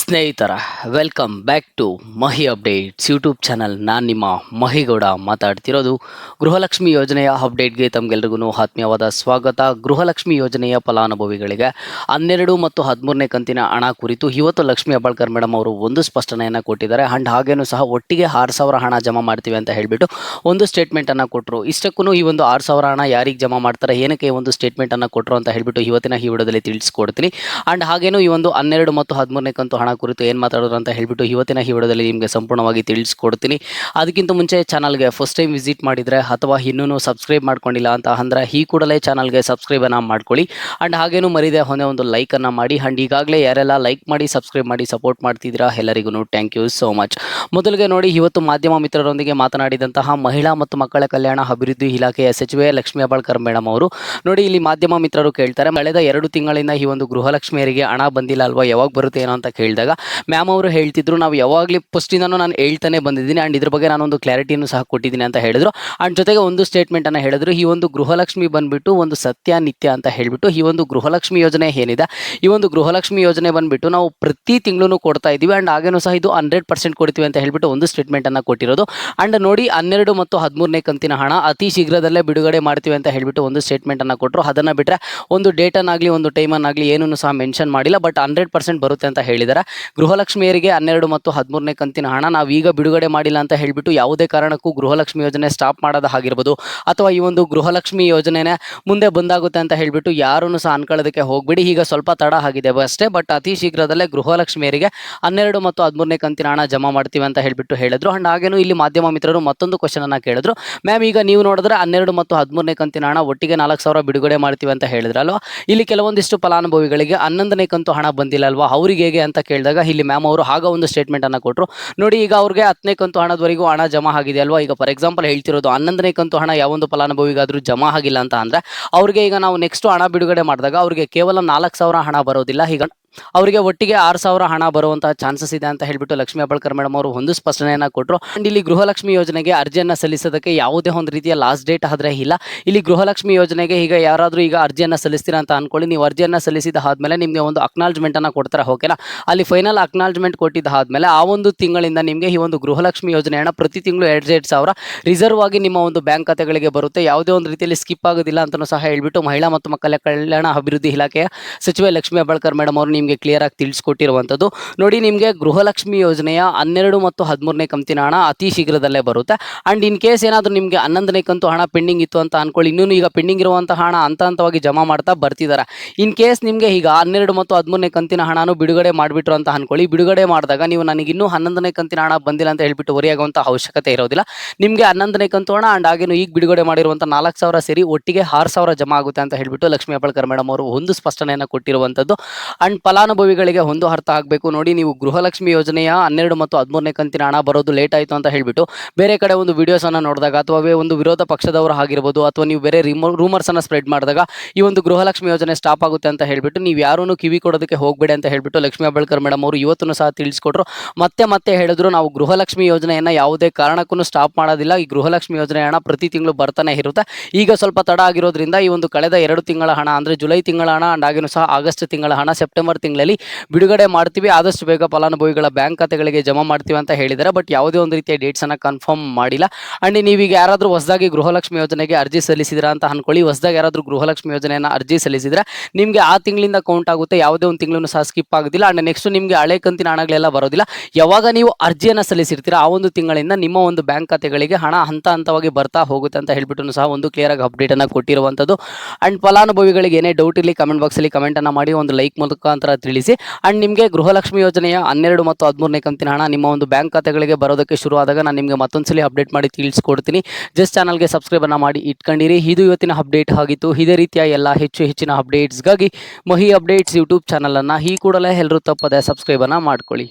ಸ್ನೇಹಿತರ welcome back to Mahi updates YouTube channel. ನಾನು ನಿಮ್ಮ ಮಹಿಗೌಡ ಮಾತಾಡ್ತಿರೋದು. ಗೃಹಲಕ್ಷ್ಮಿ ಯೋಜನೆಯ ಅಪ್ಡೇಟ್ಗೆ ತಮಗೆಲ್ರಿಗೂ ಆತ್ಮೀಯವಾದ ಸ್ವಾಗತ. ಗೃಹಲಕ್ಷ್ಮಿ ಯೋಜನೆಯ ಫಲಾನುಭವಿಗಳಿಗೆ 12 ಮತ್ತು 13ನೇ ಕಂತಿನ ಹಣ ಕುರಿತು ಇವತ್ತು ಲಕ್ಷ್ಮಿ ಹೆಬ್ಬಾಳ್ಕರ್ ಮೇಡಮ್ ಅವರು ಒಂದು ಸ್ಪಷ್ಟನೆಯನ್ನು ಕೊಟ್ಟಿದ್ದಾರೆ. ಆ್ಯಂಡ್ ಹಾಗೇನೂ ಸಹ ಒಟ್ಟಿಗೆ 6,000 ಹಣ ಜಮಾ ಮಾಡ್ತೀವಿ ಅಂತ ಹೇಳಿಬಿಟ್ಟು ಒಂದು ಸ್ಟೇಟ್ಮೆಂಟನ್ನು ಕೊಟ್ಟರು. ಇಷ್ಟಕ್ಕೂ ಈ ಒಂದು 6,000 ಹಣ ಯಾರಿಗೆ ಜಮಾ ಮಾಡ್ತಾರೆ, ಏನಕ್ಕೆ ಒಂದು ಸ್ಟೇಟ್ಮೆಂಟನ್ನು ಕೊಟ್ಟರು ಅಂತ ಹೇಳಿಬಿಟ್ಟು ಇವತ್ತಿನ ಈ ವಿಡಿಯೋದಲ್ಲಿ ತಿಳಿಸ್ಕೊಡ್ತೀನಿ. ಆ್ಯಂಡ್ ಹಾಗೇನೂ ಈ ಒಂದು 12 ಮತ್ತು 13ನೇ ಕಂತು ಹಣ ಕುರಿತು ಏನು ಮಾತಾಡೋರು ಅಂತ ಹೇಳಿಬಿಟ್ಟು ಇವತ್ತಿನ ಈ ವಿಡಿಯೋದಲ್ಲಿ ನಿಮಗೆ ಸಂಪೂರ್ಣವಾಗಿ ತಿಳಿಸ್ಕೊಡ್ತೀನಿ. ಅದಕ್ಕಿಂತ ಮುಂಚೆ ಚಾನಲ್ಗೆ ಫಸ್ಟ್ ಟೈಮ್ ವಿಸಿಟ್ ಮಾಡಿದರೆ ಅಥವಾ ಇನ್ನೂ ಸಬ್ಸ್ಕ್ರೈಬ್ ಮಾಡ್ಕೊಂಡಿಲ್ಲ ಅಂತ ಅಂದರೆ ಈ ಕೂಡಲೇ ಚಾನಲ್ಗೆ ಸಬ್ಸ್ಕ್ರೈಬನ್ನು ಮಾಡ್ಕೊಳ್ಳಿ. ಆ್ಯಂಡ್ ಹಾಗೇನೂ ಮರಿದೆ ಒಂದು ಲೈಕನ್ನು ಮಾಡಿ. ಆ್ಯಂಡ್ ಈಗಾಗಲೇ ಯಾರೆಲ್ಲ ಲೈಕ್ ಮಾಡಿ ಸಬ್ಸ್ಕ್ರೈಬ್ ಮಾಡಿ ಸಪೋರ್ಟ್ ಮಾಡ್ತಿದ್ದೀರಾ ಎಲ್ಲರಿಗೂ ಥ್ಯಾಂಕ್ ಯು ಸೋ ಮಚ್. ಮೊದಲಿಗೆ ನೋಡಿ, ಇವತ್ತು ಮಾಧ್ಯಮ ಮಿತ್ರರೊಂದಿಗೆ ಮಾತನಾಡಿದಂತಹ ಮಹಿಳಾ ಮತ್ತು ಮಕ್ಕಳ ಕಲ್ಯಾಣ ಅಭಿವೃದ್ಧಿ ಇಲಾಖೆಯ ಸಚಿವೆ ಲಕ್ಷ್ಮಿ ಹೆಬ್ಬಾಳ್ಕರ್ ಮೇಡಮ್ ಅವರು ನೋಡಿ, ಇಲ್ಲಿ ಮಾಧ್ಯಮ ಮಿತ್ರರು ಕೇಳ್ತಾರೆ, ಕಳೆದ 2 ತಿಂಗಳಿಂದ ಈ ಒಂದು ಗೃಹಲಕ್ಷ್ಮಿಯರಿಗೆ ಹಣ ಬಂದಿಲ್ಲ ಅಲ್ವಾ, ಯಾವಾಗ ಬರುತ್ತೆ ಏನೋ ಅಂತ ಕೇಳಿದಾಗ ಮ್ಯಾಮ್ ಅವರು ಹೇಳ್ತಿದ್ರು, ನಾವು ಯಾವಾಗಲೇ ಫಸ್ಟಿಂದನೂ ನಾನು ಹೇಳ್ತಾನೆ ಬಂದಿದ್ದೀನಿ. ಆ್ಯಂಡ್ ಇದ್ರ ಬಗ್ಗೆ ನಾನೊಂದು ಕ್ಲಾರಿಟಿಯನ್ನು ಸಹ ಕೊಟ್ಟಿದ್ದೀನಿ ಅಂತ ಹೇಳಿದ್ರು. ಆ್ಯಂಡ್ ಜೊತೆಗೆ ಒಂದು ಸ್ಟೇಟ್ಮೆಂಟನ್ನು ಹೇಳಿದ್ರು, ಈ ಒಂದು ಗೃಹಲಕ್ಷ್ಮಿ ಬಂದುಬಿಟ್ಟು ಒಂದು ಸತ್ಯ ನಿತ್ಯ ಅಂತ ಹೇಳಿಬಿಟ್ಟು ಈ ಒಂದು ಗೃಹಲಕ್ಷ್ಮಿ ಯೋಜನೆ ಏನಿದೆ, ಈ ಒಂದು ಗೃಹಲಕ್ಷ್ಮಿ ಯೋಜನೆ ಬಂದುಬಿಟ್ಟು ನಾವು ಪ್ರತಿ ತಿಂಗಳು ಕೊಡ್ತಾ ಇದ್ದೀವಿ. ಆ್ಯಂಡ್ ಹಾಗೇನೂ ಸಹ ಇದು 100% ಕೊಡ್ತೀವಿ ಅಂತ ಹೇಳಿಬಿಟ್ಟು ಒಂದು ಸ್ಟೇಟ್ಮೆಂಟನ್ನು ಕೊಟ್ಟಿರೋದು. ಆ್ಯಂಡ್ ನೋಡಿ, 12 ಮತ್ತು 13ನೇ ಕಂತಿನ ಹಣ ಅತಿ ಶೀಘ್ರದಲ್ಲೇ ಬಿಡುಗಡೆ ಮಾಡ್ತೀವಿ ಅಂತ ಹೇಳಿಬಿಟ್ಟು ಒಂದು ಸ್ಟೇಟ್ಮೆಂಟನ್ನು ಕೊಟ್ಟರು. ಅದನ್ನು ಬಿಟ್ಟರೆ ಒಂದು ಡೇಟನ್ನಾಗಲಿ ಒಂದು ಟೈಮನ್ನಾಗಲಿ ಏನೂ ಸಹ ಮೆನ್ಷನ್ ಮಾಡಿಲ್ಲ. ಬಟ್ 100% ಬರುತ್ತೆ ಅಂತ ಹೇಳಿದ್ದಾರೆ. ಗೃಹಲಕ್ಷ್ಮಿಯರಿಗೆ 12 ಮತ್ತು 13ನೇ ಕಂತಿನ ಹಣ ನಾವೀಗ ಬಿಡುಗಡೆ ಮಾಡಿಲ್ಲ ಅಂತ ಹೇಳಿಬಿಟ್ಟು ಯಾವುದೇ ಕಾರಣಕ್ಕೂ ಗೃಹಲಕ್ಷ್ಮಿ ಯೋಜನೆ ಸ್ಟಾಪ್ ಮಾಡೋದು ಆಗಿರ್ಬೋದು, ಅಥವಾ ಈ ಒಂದು ಗೃಹಲಕ್ಷ್ಮಿ ಯೋಜನೆನೇ ಮುಂದೆ ಬಂದಾಗುತ್ತೆ ಅಂತ ಹೇಳಿಬಿಟ್ಟು ಯಾರೂ ಸಹ ಅನ್ಕೊಳ್ಳೋದಕ್ಕೆ ಹೋಗಬೇಡಿ. ಈಗ ಸ್ವಲ್ಪ ತಡ ಆಗಿದೆ ಅಷ್ಟೇ. ಬಟ್ ಅತಿ ಶೀಘ್ರದಲ್ಲೇ ಗೃಹಲಕ್ಷ್ಮಿಯರಿಗೆ 12 ಮತ್ತು 13ನೇ ಕಂತಿನ ಹಣ ಜಮಾ ಮಾಡ್ತೀವಿ ಅಂತ ಹೇಳಿಬಿಟ್ಟು ಹೇಳಿದ್ರು. ಆ್ಯಂಡ್ ಹಾಗೇನೂ ಇಲ್ಲಿ ಮಾಧ್ಯಮ ಮಿತ್ರರು ಮತ್ತೊಂದು ಕ್ವಶನನ್ನು ಕೇಳಿದ್ರು, ಮ್ಯಾಮ್ ಈಗ ನೀವು ನೋಡಿದ್ರೆ 12 ಮತ್ತು 13ನೇ ಕಂತಿನ ಹಣ ಒಟ್ಟಿಗೆ 4,000 ಬಿಡುಗಡೆ ಮಾಡ್ತೀವಿ ಅಂತ ಹೇಳಿದ್ರಲ್ವ, ಇಲ್ಲಿ ಕೆಲವೊಂದಿಷ್ಟು ಫಲಾನುಭವಿಗಳಿಗೆ 11ನೇ ಕಂತು ಹಣ ಬಂದಿಲ್ಲ ಅಲ್ವಾ, ಅವ್ರಿಗೆ ಹೇಗೆ ಅಂತ ಕೇಳಿದಾಗ ಇಲ್ಲಿ ಮ್ಯಾಮ್ ಅವರು ಆಗ ಒಂದು ಸ್ಟೇಟ್ಮೆಂಟನ್ನು ಕೊಟ್ಟರು. ನೋಡಿ, ಈಗ ಅವ್ರಿಗೆ 10ನೇ ಕಂತು ಹಣದವರೆಗೂ ಹಣ ಜಮಾ ಆಗಿದೆ ಅಲ್ವಾ. ಈಗ ಫಾರ್ ಎಕ್ಸಾಂಪಲ್ ಹೇಳ್ತಿರೋದು 11ನೇ ಕಂತು ಹಣ ಯಾವೊಂದು ಫಲಾನುಭವಿಗಾದರೂ ಜಮಾ ಆಗಿಲ್ಲ ಅಂತ ಅಂದರೆ ಅವ್ರಿಗೆ ಈಗ ನಾವು ನೆಕ್ಸ್ಟ್ ಹಣ ಬಿಡುಗಡೆ ಮಾಡಿದಾಗ ಅವ್ರಿಗೆ ಕೇವಲ 4,000 ಹಣ ಬರೋದಿಲ್ಲ, ಈಗ ಅವರಿಗೆ ಒಟ್ಟಿಗೆ 6,000 ಹಣ ಬರುವಂತಹ ಚಾನ್ಸಸ್ ಇದೆ ಅಂತ ಹೇಳಿಬಿಟ್ಟು ಲಕ್ಷ್ಮಿ ಹೆಬ್ಬಾಳ್ಕರ್ ಮೇಡಮ್ ಅವರು ಒಂದು ಸ್ಪಷ್ಟನೆಯನ್ನು ಕೊಟ್ಟರು. ಆ್ಯಂಡ್ ಇಲ್ಲಿ ಗೃಹಲಕ್ಷ್ಮಿ ಯೋಜನೆಗೆ ಅರ್ಜಿಯನ್ನು ಸಲ್ಲಿಸೋದಕ್ಕೆ ಯಾವುದೇ ಒಂದು ರೀತಿಯ ಲಾಸ್ಟ್ ಡೇಟ್ ಆದರೆ ಇಲ್ಲ. ಇಲ್ಲಿ ಗೃಹಲಕ್ಷ್ಮಿ ಯೋಜನೆಗೆ ಈಗ ಯಾರಾದರೂ ಈಗ ಅರ್ಜಿಯನ್ನು ಸಲ್ಲಿಸ್ತೀರಾ ಅಂತ ಅಂದ್ಕೊಳ್ಳಿ, ನೀವು ಅರ್ಜಿಯನ್ನು ಸಲ್ಲಿಸಿದ ಆದಮೇಲೆ ನಿಮಗೆ ಒಂದು ಅಕ್ನಾಲಜ್ಮೆಂಟನ್ನು ಕೊಡ್ತಾರೆ, ಓಕೆನಾ. ಅಲ್ಲಿ ಫೈನಲ್ ಅಕ್ನಾಲಜ್ಮೆಂಟ್ ಕೊಟ್ಟಿದ್ದ ಆದಮೇಲೆ ಆ ಒಂದು ತಿಂಗಳಿಂದ ನಿಮಗೆ ಈ ಒಂದು ಗೃಹಲಕ್ಷ್ಮಿ ಯೋಜನೆ ಹಣ ಪ್ರತಿ ತಿಂಗಳು 2,000 ರಿಸರ್ವ್ ಆಗಿ ನಿಮ್ಮ ಒಂದು ಬ್ಯಾಂಕ್ ಖಾತೆಗಳಿಗೆ ಬರುತ್ತೆ. ಯಾವುದೇ ಒಂದು ರೀತಿಯಲ್ಲಿ ಸ್ಕಿಪ್ ಆಗೋದಿಲ್ಲ ಅಂತಲೂ ಸಹ ಹೇಳ್ಬಿಟ್ಟು ಮಹಿಳಾ ಮತ್ತು ಮಕ್ಕಳ ಕಲ್ಯಾಣ ಅಭಿವೃದ್ಧಿ ಇಲಾಖೆಯ ಸಚಿವೆ ಲಕ್ಷ್ಮಿ ಹೆಬ್ಬಾಳ್ಕರ್ ಮೇಡಮ್ ಅವರು ನಿಮಗೆ ಕ್ಲಿಯರ್ ಆಗಿ ತಿಳಿಸ್ಕೊಟ್ಟಿರುವಂಥದ್ದು. ನೋಡಿ, ನಿಮಗೆ ಗೃಹಲಕ್ಷ್ಮಿ ಯೋಜನೆಯ 12 ಮತ್ತು 13ನೇ ಕಂತಿನ ಹಣ ಅತಿ ಶೀಘ್ರದಲ್ಲೇ ಬರುತ್ತೆ. ಆ್ಯಂಡ್ ಇನ್ ಕೇಸ್ ಏನಾದರೂ ನಿಮಗೆ 11ನೇ ಕಂತು ಹಣ ಪೆಂಡಿಂಗ್ ಇತ್ತು ಅಂತ ಅಂದ್ಕೊಳ್ಳಿ, ಇನ್ನೂ ಈಗ ಪೆಂಡಿಂಗ್ ಇರುವಂತಹ ಹಣ ಹಂತವಾಗಿ ಜಮಾ ಮಾಡ್ತಾ ಬರ್ತಿದ್ದಾರೆ. ಇನ್ ಕೇಸ್ ನಿಮಗೆ ಈಗ 12 ಮತ್ತು 13ನೇ ಕಂತಿನ ಹಣನೂ ಬಿಡುಗಡೆ ಮಾಡಿಬಿಟ್ರು ಅಂತ ಅಂದ್ಕೊಳ್ಳಿ, ಬಿಡುಗಡೆ ಮಾಡಿದಾಗ ನೀವು ನನಗೆ ಇನ್ನೂ 11ನೇ ಕಂತಿನ ಹಣ ಬಂದಿಲ್ಲ ಅಂತ ಹೇಳ್ಬಿಟ್ಟು ವರಿಯಾಗುವಂಥ ಅವಶ್ಯಕತೆ ಇರೋದಿಲ್ಲ. ನಿಮಗೆ 11ನೇ ಕಂತು ಹಣ ಆ್ಯಂಡ್ ಹಾಗೇನು ಈಗ ಬಿಡುಗಡೆ ಮಾಡಿರುವಂಥ 4,000 ಸೇರಿ ಒಟ್ಟಿಗೆ 6,000 ಜಮಾ ಆಗುತ್ತೆ ಅಂತ ಹೇಳ್ಬಿಟ್ಟು ಲಕ್ಷ್ಮಿ ಹೆಬ್ಬಾಳ್ಕರ್ ಮೇಡಮ್ ಅವರು ಒಂದು ಸ್ಪಷ್ಟನೆಯನ್ನು ಕೊಟ್ಟಿರುವಂಥದ್ದು. ಆ್ಯಂಡ್ ಫಲಾನುಭವಿಗಳಿಗೆ ಒಂದು ಅರ್ಥ ಆಗಬೇಕು ನೋಡಿ, ನೀವು ಗೃಹಲಕ್ಷ್ಮಿ ಯೋಜನೆಯ 12 ಮತ್ತು 13ನೇ ಕಂತಿನ ಹಣ ಬರೋದು ಲೇಟ್ ಆಯಿತು ಅಂತ ಹೇಳಿಬಿಟ್ಟು ಬೇರೆ ಕಡೆ ಒಂದು ವಿಡಿಯೋಸನ್ನು ನೋಡಿದಾಗ ಅಥವಾ ಒಂದು ವಿರೋಧ ಪಕ್ಷದವರು ಆಗಿರ್ಬೋದು ಅಥವಾ ನೀವು ಬೇರೆ ರೂಮರ್ಸನ್ನು ಸ್ಪ್ರೆಡ್ ಮಾಡಿದಾಗ ಈ ಒಂದು ಗೃಹಲಕ್ಷ್ಮಿ ಯೋಜನೆ ಸ್ಟಾಪ್ ಆಗುತ್ತೆ ಅಂತ ಹೇಳಿಬಿಟ್ಟು ನೀವು ಯಾರೂ ಕಿವಿ ಕೊಡೋದಕ್ಕೆ ಹೋಗಬೇಡಿ ಅಂತ ಹೇಳಿಬಿಟ್ಟು ಲಕ್ಷ್ಮಿ ಹೆಬ್ಬಾಳ್ಕರ್ ಮೇಡಮ್ ಅವರು ಇವತ್ತೂ ಸಹ ತಿಳಿಸ್ಕೊಟ್ರು. ಮತ್ತೆ ಹೇಳಿದ್ರು, ನಾವು ಗೃಹಲಕ್ಷ್ಮಿ ಯೋಜನೆಯನ್ನು ಯಾವುದೇ ಕಾರಣಕ್ಕೂ ಸ್ಟಾಪ್ ಮಾಡೋದಿಲ್ಲ. ಈ ಗೃಹಲಕ್ಷ್ಮಿ ಯೋಜನೆ ಹಣ ಪ್ರತಿ ತಿಂಗಳು ಬರ್ತಾನೆ ಇರುತ್ತೆ. ಈಗ ಸ್ವಲ್ಪ ತಡ ಆಗಿರೋದ್ರಿಂದ ಈ ಒಂದು ಕಳೆದ 2 ತಿಂಗಳ ಹಣ ಅಂದರೆ ಜುಲೈ ತಿಂಗಳ ಹಣ ಆ್ಯಂಡ್ ಹಾಗೇನೂ ಸಹ ಆಗಸ್ಟ್ ತಿಂಗಳ ಹಣ ಸೆಪ್ಟೆಂಬರ್ ತಿಂಗಳಲ್ಲಿ ಬಿಡುಗಡೆ ಮಾಡ್ತೀವಿ, ಆದಷ್ಟು ಬೇಗ ಫಲಾನುಭವಿಗಳ ಬ್ಯಾಂಕ್ ಖಾತೆಗಳಿಗೆ ಜಮಾ ಮಾಡ್ತೀವಿ ಅಂತ ಹೇಳಿದ್ದಾರೆ. ಬಟ್ ಯಾವುದೇ ಒಂದು ರೀತಿಯ ಡೇಟ್ಸನ್ನು ಕನ್ಫರ್ಮ್ ಮಾಡಿಲ್ಲ. ಆ್ಯಂಡ್ ನೀವೀಗ ಯಾರಾದರೂ ಹೊಸದಾಗಿ ಗೃಹಲಕ್ಷ್ಮಿ ಯೋಜನೆಗೆ ಅರ್ಜಿ ಸಲ್ಲಿಸಿದ್ರಾ ಅಂತ ಅಂದ್ಕೊಳ್ಳಿ, ಹೊಸದಾಗಿ ಯಾರಾದರೂ ಗೃಹಲಕ್ಷ್ಮಿ ಯೋಜನೆಯನ್ನು ಅರ್ಜಿ ಸಲ್ಲಿಸಿದರೆ ನಿಮಗೆ ಆ ತಿಂಗಳಿಂದ ಕೌಂಟ್ ಆಗುತ್ತೆ, ಯಾವುದೇ ಒಂದು ತಿಂಗಳೂ ಸಹ ಸ್ಕಿಪ್ ಆಗೋದಿಲ್ಲ. ಆ್ಯಂಡ್ ನೆಕ್ಸ್ಟ್ ನಿಮಗೆ ಹಳೆ ಕಂತಿನ ಹಣಗಳೆಲ್ಲ ಬರೋದಿಲ್ಲ. ಯಾವಾಗ ನೀವು ಅರ್ಜಿಯನ್ನು ಸಲ್ಲಿಸಿರ್ತೀರ ಆ ಒಂದು ತಿಂಗಳಿಂದ ನಿಮ್ಮ ಒಂದು ಬ್ಯಾಂಕ್ ಖಾತೆಗಳಿಗೆ ಹಣ ಹಂತವಾಗಿ ಬರ್ತಾ ಹೋಗುತ್ತೆ ಅಂತ ಹೇಳ್ಬಿಟ್ಟು ಸಹ ಒಂದು ಕ್ಲಿಯರ್ ಆಗಿ ಅಪ್ಡೇಟನ್ನು ಕೊಟ್ಟಿರುವಂಥದ್ದು. ಆ್ಯಂಡ್ ಫಲಾನುಭವಿಗಳಿಗೆ ಏನೇ ಡೌಟ್ ಇರಲಿ ಕಮೆಂಟ್ ಬಾಕ್ಸಲ್ಲಿ ಕಮೆಂಟನ್ನು ಮಾಡಿ ಒಂದು ಲೈಕ್ ಮುಖಾಂತರ ತಿಳಿಸಿ. ಆ್ಯಂಡ್ ನಿಮಗೆ ಗೃಹಲಕ್ಷ್ಮಿ ಯೋಜನೆಯ 12 ಮತ್ತು 13ನೇ ಕಂತಿನ ಹಣ ನಿಮ್ಮ ಒಂದು ಬ್ಯಾಂಕ್ ಖಾತೆಗಳಿಗೆ ಬರೋದಕ್ಕೆ ಶುರು ಆದಾಗ ನಾನು ನಿಮಗೆ ಮತ್ತೊಂದ್ಸಲಿ ಅಪ್ಡೇಟ್ ಮಾಡಿ ತಿಳಿಸ್ಕೊಡ್ತೀನಿ. ಜಸ್ಟ್ ಚಾನಲ್ಗೆ ಸಬ್ಸ್ಕ್ರೈಬನ್ನು ಮಾಡಿ ಇಟ್ಕೊಂಡಿರಿ. ಇದು ಇವತ್ತಿನ ಅಪ್ಡೇಟ್ ಆಗಿತ್ತು. ಇದೇ ರೀತಿಯ ಎಲ್ಲ ಹೆಚ್ಚಿನ ಅಪ್ಡೇಟ್ಸ್ಗಾಗಿ ಮಹಿ ಅಪ್ಡೇಟ್ಸ್ ಯೂಟ್ಯೂಬ್ ಚಾನಲನ್ನು ಈ ಕೂಡಲೇ ಎಲ್ಲರೂ ತಪ್ಪದೆ ಸಬ್ಸ್ಕ್ರೈಬನ್ನು ಮಾಡ್ಕೊಳ್ಳಿ.